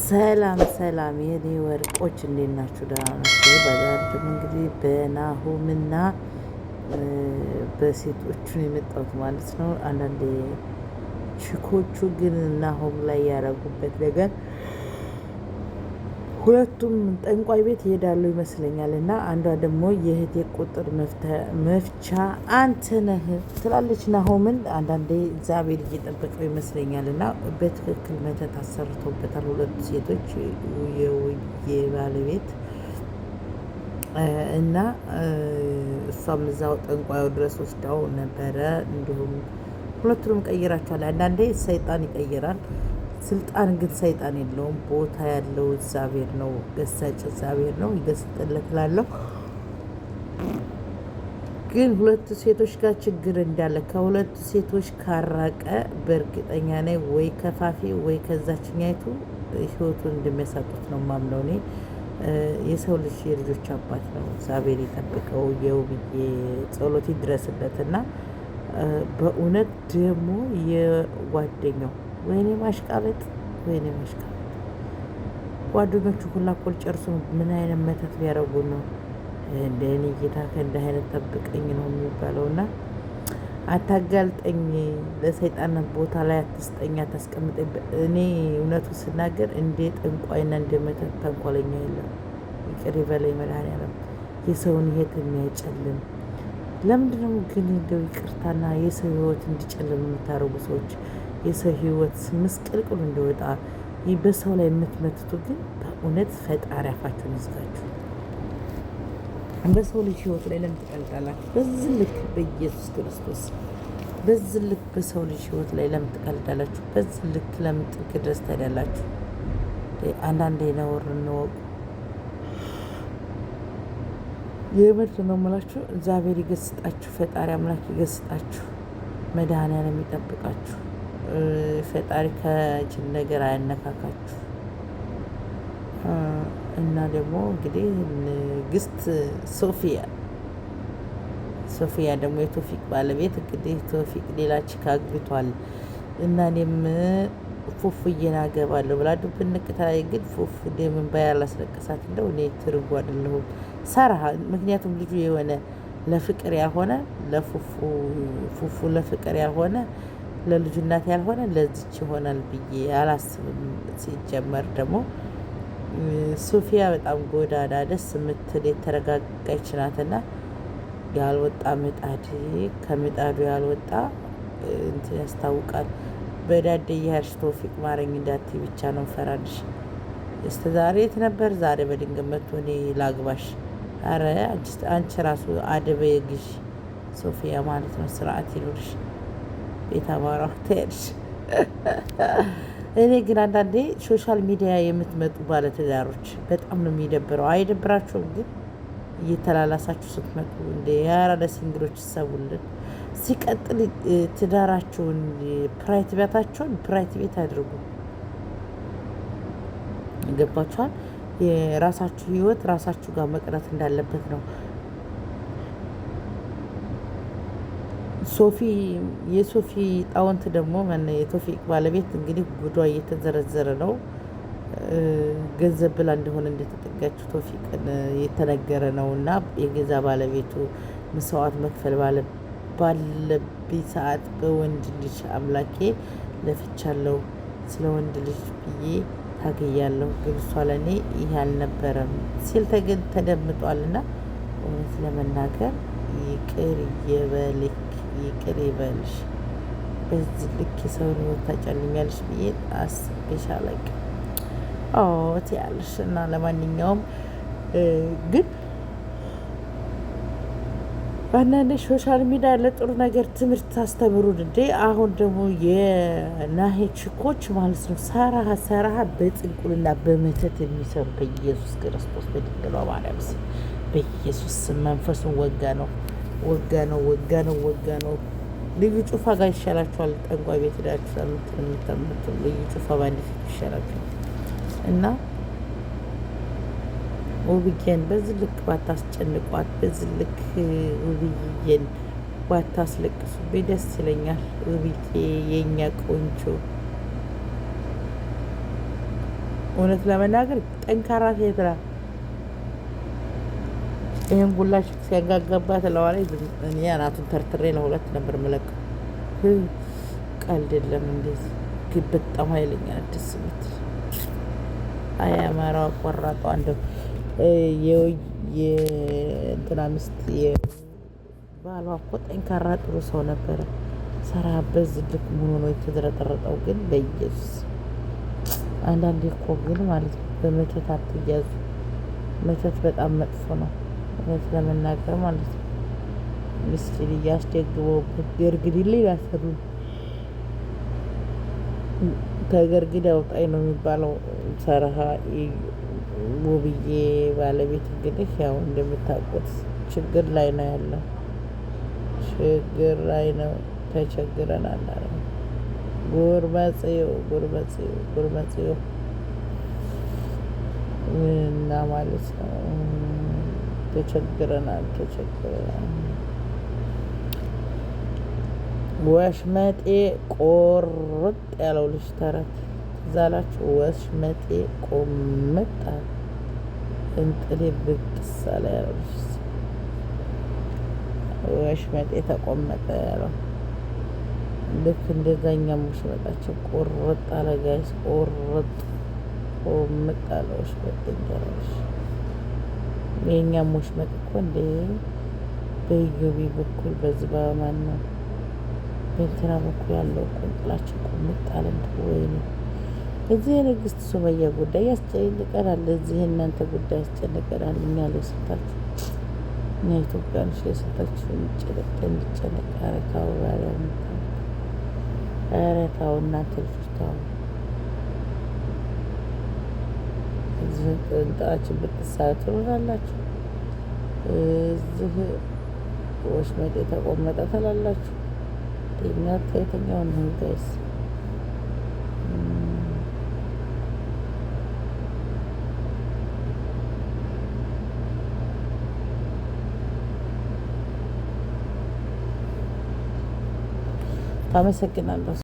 ሰላም ሰላም የኔ ወርቆች እንዴት ናችሁ? ደህና ናችሁ? በዛሬ ደግሞ እንግዲህ በናሆምና በሴቶቹ ነው የመጣሁት ማለት ነው። አንዳንዴ ችኮቹ ግን ናሆም ላይ ያደረጉበት ነገር ሁለቱም ጠንቋይ ቤት ይሄዳሉ ይመስለኛል። እና አንዷ ደግሞ የእህቴ ቁጥር መፍቻ አንተ ነህ ትላለች ናሆምን። አንዳንዴ እግዚአብሔር እየጠበቀው ይመስለኛል። እና በትክክል መተት አሰርቶበታል ሁለቱ ሴቶች የባለቤት እና እሷም እዛው ጠንቋዩ ድረስ ወስዳው ነበረ። እንዲሁም ሁለቱንም ቀይራቸዋል። አንዳንዴ ሰይጣን ይቀይራል። ስልጣን ግን ሰይጣን የለውም። ቦታ ያለው እግዚአብሔር ነው። ገሳጭ እግዚአብሔር ነው። ይገስጥለት ላለሁ ግን ሁለቱ ሴቶች ጋር ችግር እንዳለ ከሁለቱ ሴቶች ካራቀ በእርግጠኛ ነኝ ወይ ከፋፊ ወይ ከዛችኛይቱ ህይወቱን እንደሚያሳጡት ነው ማምነው እኔ። የሰው ልጅ የልጆች አባት ነው። እግዚአብሔር ይጠብቀው። የውብዬ ጸሎት ይድረስለትና በእውነት ደግሞ የጓደኛው ወይኔ ማሽቃበጥ ወይኔ ማሽቃበጥ ጓደኞቹ ሁላ እኮ ጨርሶ ምን አይነት መተት ቢያደርጉ ነው? እንደ እኔ ጌታ ከእንደ አይነት ጠብቀኝ ነው የሚባለው። እና አታጋልጠኝ፣ ለሰይጣን ቦታ ላይ አትስጠኝ፣ አታስቀምጠኝ። እኔ እውነቱ ስናገር እንደ ጠንቋይና እንደ መተት ተንኮለኛ የለም። ይቅር ይበለኝ መድኃኒዓለም። የሰውን ህይወት የሚያጨልም ለምንድነው ግን እንደው ይቅርታና የሰው ህይወት እንዲጨልም የምታደርጉ ሰዎች? የሰው ህይወት ምስቅልቅሉ እንዲወጣ በሰው ላይ የምትመትቱ ግን በእውነት ፈጣሪ አፋችሁን ይዝጋችሁ። በሰው ልጅ ህይወት ላይ ለምን ትቀልዳላችሁ? በዚህ ልክ በኢየሱስ ክርስቶስ በዚህ ልክ በሰው ልጅ ህይወት ላይ ለምን ትቀልዳላችሁ? በዚህ ልክ ለምን ጥግ ድረስ ትሄዳላችሁ? አንዳንዴ ነውር እንወቁ። የምር ነው የምላችሁ። እግዚአብሔር ይገስጣችሁ። ፈጣሪ አምላክ ይገስጣችሁ። መድኃኒዓለም ይጠብቃችሁ። ፈጣሪ ከጅል ነገር አያነካካችሁ። እና ደግሞ እንግዲህ ንግስት ሶፊያ ደግሞ የቶፊቅ ባለቤት እንግዲህ ቶፊቅ ሌላ ቺክ አግብቷል እና እኔም ፉፉዬን አገባለሁ ብላ ድብንቅ ተለያየ። ግን ፉፉ ደምን ባያላስለቀሳት እንደው እኔ ትርጉ አይደለሁም ሰራሃ። ምክንያቱም ልጁ የሆነ ለፍቅር ያልሆነ ፉፉ ለፍቅር ያልሆነ ለልጁ እናት ያልሆነ ለዚች ይሆናል ብዬ አላስብም። ሲጀመር ደግሞ ሶፊያ በጣም ጎዳና ደስ የምትል የተረጋጋች ናትና ያልወጣ ምጣድ ከምጣዱ ያልወጣ እንትን ያስታውቃል። በዳዴ እያልሽ ቶፊቅ ማረኝ እንዳትይ ብቻ ነው ፈራንሽ። እስከ ዛሬ የት ነበር? ዛሬ በድንገት መጥቶ እኔ ላግባሽ። አረ አንቺ ራሱ አደበ የግዥ ሶፊያ ማለት ነው። ስርዓት ይኖርሽ። ቤት አማራው ትሄድሽ። እኔ ግን አንዳንዴ ሶሻል ሚዲያ የምትመጡ ባለትዳሮች በጣም ነው የሚደብረው። አይደብራችሁም? ግን እየተላላሳችሁ ስትመጡ እንደ የአራዳ ሲንግሎች ይሰቡልን። ሲቀጥል ትዳራችሁን ፕራይት ቤት አድርጉ። ገባችኋል? የራሳችሁ ህይወት ራሳችሁ ጋር መቅረት እንዳለበት ነው። የሶፊ ጣውንት ደግሞ የቶፊቅ ባለቤት እንግዲህ ጉዷ እየተዘረዘረ ነው። ገንዘብ ብላ እንደሆነ እንደተጠጋችው ቶፊቅን የተነገረ ነው። እና የገዛ ባለቤቱ መስዋዕት መክፈል ባለብኝ ሰዓት በወንድ ልጅ አምላኬ ለፍቻለሁ፣ ስለ ወንድ ልጅ ብዬ ታገያለሁ፣ ግን እሷ ለእኔ ይህ አልነበረም ሲል ተደምጧል። እና እውነት ለመናገር ይቅር ይበልሽ። በዚህ ልክ የሰውን ህይወት ታጨልሚያለሽ ብዬ አስቤሽ አላውቅም። ትያለሽ። እና ለማንኛውም ግን አንዳንዴ ሶሻል ሚዲያ ለጥሩ ነገር ትምህርት ታስተምሩን እንዴ። አሁን ደግሞ የናሄ ችኮች ማለት ነው ሰራሃ በጥንቁልና በመተት የሚሰሩ በኢየሱስ ክርስቶስ በድንግሏ ማርያም ስም በኢየሱስ ስም መንፈሱን ወጋ ነው። ልዩ ጩፋ ጋር ይሻላችኋል። ጠንቋይ ቤት ሄዳችሁ የምታምኑት ልዩ ጩፋ በአንድ ፊት ይሻላችኋል። እና ውብዬን በዚህ ልክ ባታስጨንቋት፣ በዚህ ልክ ውብዬን ባታስለቅሱብኝ ደስ ይለኛል። ውብዬ የእኛ ቆንጆ እውነት ለመናገር ጠንካራ ሴት ናት። ይህን ጉላሽ ሲያጋጋባት ለዋላይ እኔ አናቱን ተርትሬ ለሁለት ነበር የምለቀው። ቀልድ የለም እንደዚህ ግን በጣም ኃይለኛ ደስ የምትል አይ አማራዋ ቆራጧ እንደው የእንትና ሚስት የባሏ እኮ ጠንካራ ጥሩ ሰው ነበረ። ሰራበት ዝልክ መሆኑ ነው የተዝረጠረጠው። ግን በኢየሱስ አንዳንዴ እኮ ግን ማለት ነው በመተት አትያዙ። መተት በጣም መጥፎ ነው እውነት ለመናገር ማለት ነው። ምስኪን እያስደግመውበት ገርግድልኝ ያሰሩ ከገርግድ አውጣኝ ነው የሚባለው። ሰረሃ ውብዬ ባለቤት እንግዲህ ያው እንደምታውቁት ችግር ላይ ነው ያለው። ችግር ላይ ነው። ተቸግረናል አለ ጉርመጽዮ እና ማለት ነው። ተቸግረናል። ወሽመጤ ቆርጥ ያለው ልጅ ተረት ዛላችሁ። ወሽመጤ ቆምጣ እንጥሌ ብቅስ አለ ያለው ልጅ ወሽመጤ ተቆመጠ ያለው ልክ እንደዛኛም ወሽመጣቸው ቆርጥ አለ ጋይስ። ቆምጥ አለ ወሽመጤ እንጀራሽ። የእኛም ወሽመጥ እኮ እንደ በኢዮቤ በኩል በዚህ በማን ነው በእንትና በኩል ያለው እኮ እንጥላችን ቆምጥ አለ። ወይኔ እዚህ የንግስት ሱመያ ጉዳይ ያስጨንቀናል። እዚህ እናንተ ጉዳይ ያስጨንቀናል። እኛ ለስታችሁ እኛ ኢትዮጵያኖች ለስታችሁ እንጨነቅ። ኧረ ተው ኧረ ተው እናንተ ልጆች ተው። እዚህ እንጥላችን ብትሳ ትኖራላችሁ። እዚህ ወሽመጤ ተቆመጠ ትላላችሁ። እኛ ከየትኛውን ነው ጋይስ? አመሰግናለሁ።